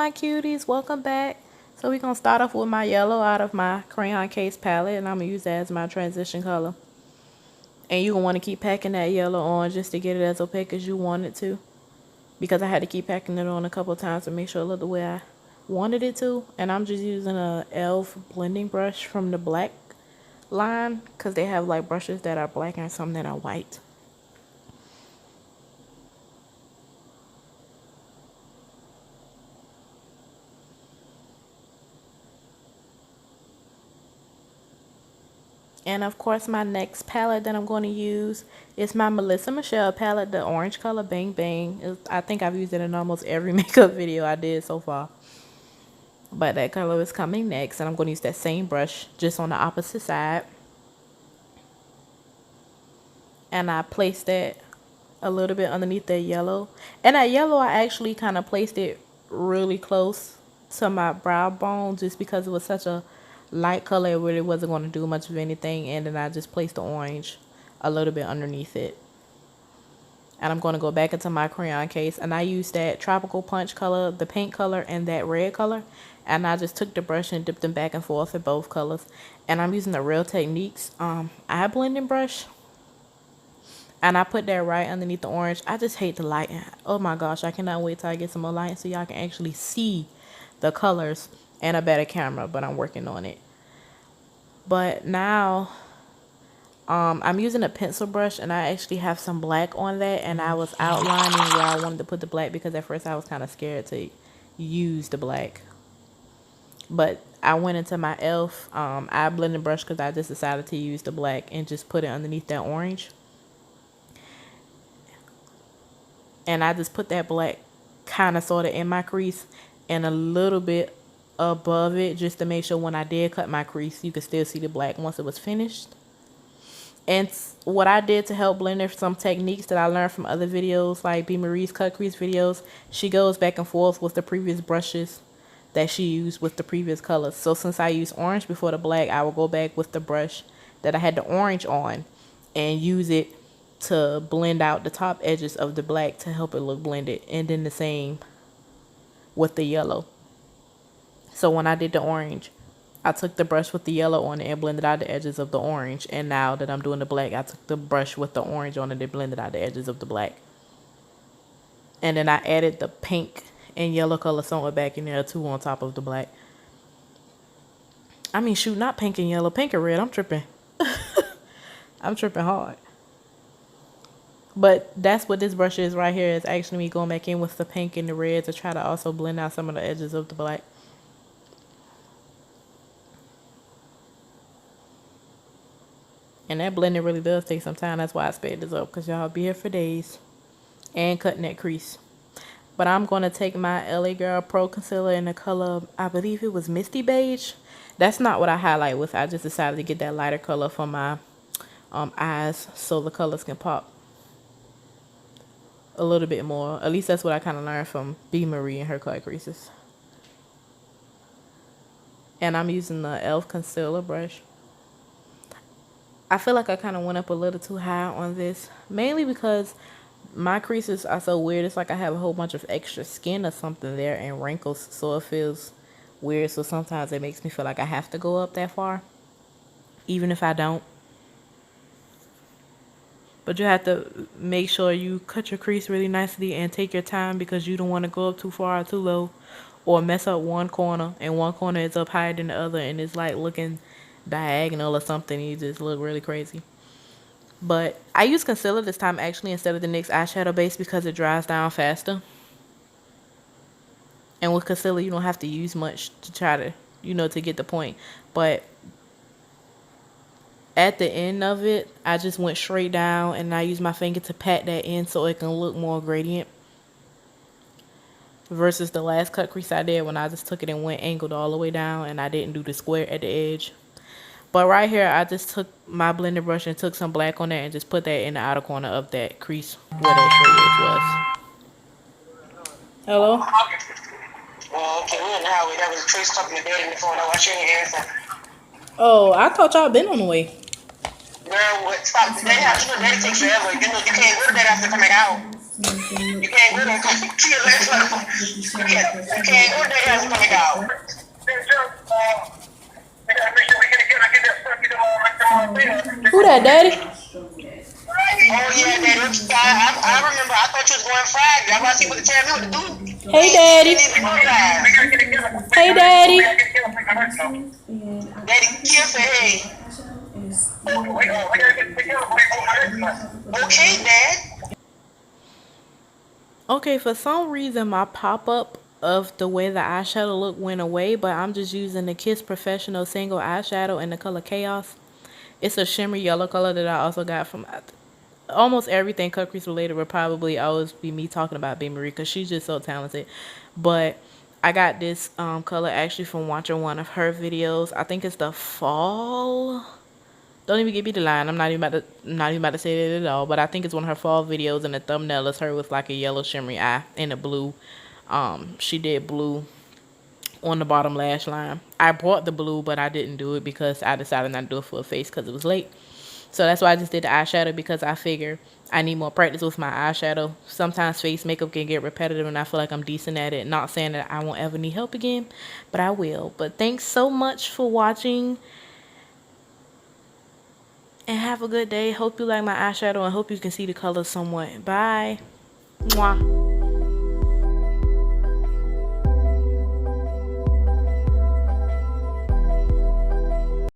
my cuties, welcome back. So we're going to start off with my yellow out of my crayon case palette, and I'm going to use that as my transition color. And you're going to want to keep packing that yellow on just to get it as opaque as you want it to. Because I had to keep packing it on a couple of times to make sure it looked the way I wanted it to. And I'm just using a e.l.f. blending brush from the black line, because they have like brushes that are black and some that are white. And of course, my next palette that I'm going to use is my Melissa Michelle palette, the orange color, Bang Bang. I think I've used it in almost every makeup video I did so far. But that color is coming next, and I'm going to use that same brush just on the opposite side. And I placed that a little bit underneath that yellow. And that yellow, I actually kind of placed it really close to my brow bone just because it was such a light color. It really wasn't going to do much of anything. And then I just placed the orange a little bit underneath it. And I'm going to go back into my crayon case, and I used that tropical punch color, the pink color, and that red color. And I just took the brush and dipped them back and forth in both colors. And I'm using the Real Techniques eye blending brush. And I put that right underneath the orange. I just hate the light. Oh my gosh, I cannot wait till I get some more light so y'all can actually see the colors and a better camera. But I'm working on it. But now I'm using a pencil brush, and I actually have some black on that. And I was outlining where I wanted to put the black because at first I was kind of scared to use the black. But I went into my e.l.f. eye blending brush because I just decided to use the black and just put it underneath that orange. And I just put that black kind of sort of in my crease and a little bit above it just to make sure when I did cut my crease, you could still see the black once it was finished. And what I did to help blend in some techniques that I learned from other videos, like B. Marie's cut crease videos, she goes back and forth with the previous brushes that she used with the previous colors. So since I used orange before the black, I will go back with the brush that I had the orange on and use it to blend out the top edges of the black to help it look blended. And then the same with the yellow. So when I did the orange, I took the brush with the yellow on it and blended out the edges of the orange. And now that I'm doing the black, I took the brush with the orange on it and blended out the edges of the black. And then I added the pink and yellow color somewhere back in there too on top of the black. I mean, shoot, not pink and yellow, pink and red. I'm tripping. I'm tripping hard. But that's what this brush is right here. It's actually me going back in with the pink and the red to try to also blend out some of the edges of the black. And that blending really does take some time. That's why I sped this up, because y'all be here for days. And cutting that crease. But I'm going to take my LA Girl Pro Concealer in the color, I believe it was Misty Beige. That's not what I highlight with. I just decided to get that lighter color for my eyes so the colors can pop a little bit more. At least that's what I kind of learned from B. Marie and her cut creases. And I'm using the e.l.f. concealer brush. I feel like I kind of went up a little too high on this, mainly because my creases are so weird. It's like I have a whole bunch of extra skin or something there and wrinkles, so it feels weird. So sometimes it makes me feel like I have to go up that far, even if I don't. But you have to make sure you cut your crease really nicely and take your time, because you don't want to go up too far or too low or mess up one corner and one corner is up higher than the other and it's like looking diagonal or something. You just look really crazy. But I use concealer this time actually instead of the NYX eyeshadow base because it dries down faster. And with concealer you don't have to use much to try to, to get the point. But at the end of it, I just went straight down and I used my finger to pat that in so it can look more gradient. Versus the last cut crease I did when I just took it and went angled all the way down and I didn't do the square at the edge. But right here, I just took my blender brush and took some black on that and just put that in the outer corner of that crease where that straight edge was. Hello? Okay, we in the highway. That was a trace talking to Daddy on the phone. I watched you in answer. Oh, I thought y'all been on the way. Girl, what? Stop. Daddy takes forever. You can't go to that after coming out. You can't go there because you can't go there because it's coming out. Who that, Daddy? Oh yeah, Daddy. I remember. I thought you was going Friday. I'm about to see what to tell me what to do. Hey, Daddy. Hey, Daddy. Daddy, kiss her, hey. Okay, Dad. Okay, for some reason my pop-up of the way the eyeshadow look went away, but I'm just using the Kiss Professional Single Eyeshadow in the color Chaos. It's a shimmer yellow color that I also got from almost everything Cut Crease related would probably always be me talking about Bae Marie because she's just so talented. But I got this color actually from watching one of her videos. I think it's the fall. Don't even give me the line. I'm not even about to say it at all. But I think it's one of her fall videos, and the thumbnail is her with like a yellow shimmery eye and a blue. She did blue on the bottom lash line. I bought the blue, but I didn't do it because I decided not to do it for a face because it was late. So that's why I just did the eyeshadow, because I figure I need more practice with my eyeshadow. Sometimes face makeup can get repetitive and I feel like I'm decent at it. Not saying that I won't ever need help again, but I will. But thanks so much for watching. And have a good day. Hope you like my eyeshadow and hope you can see the color somewhat. Bye. Mwah.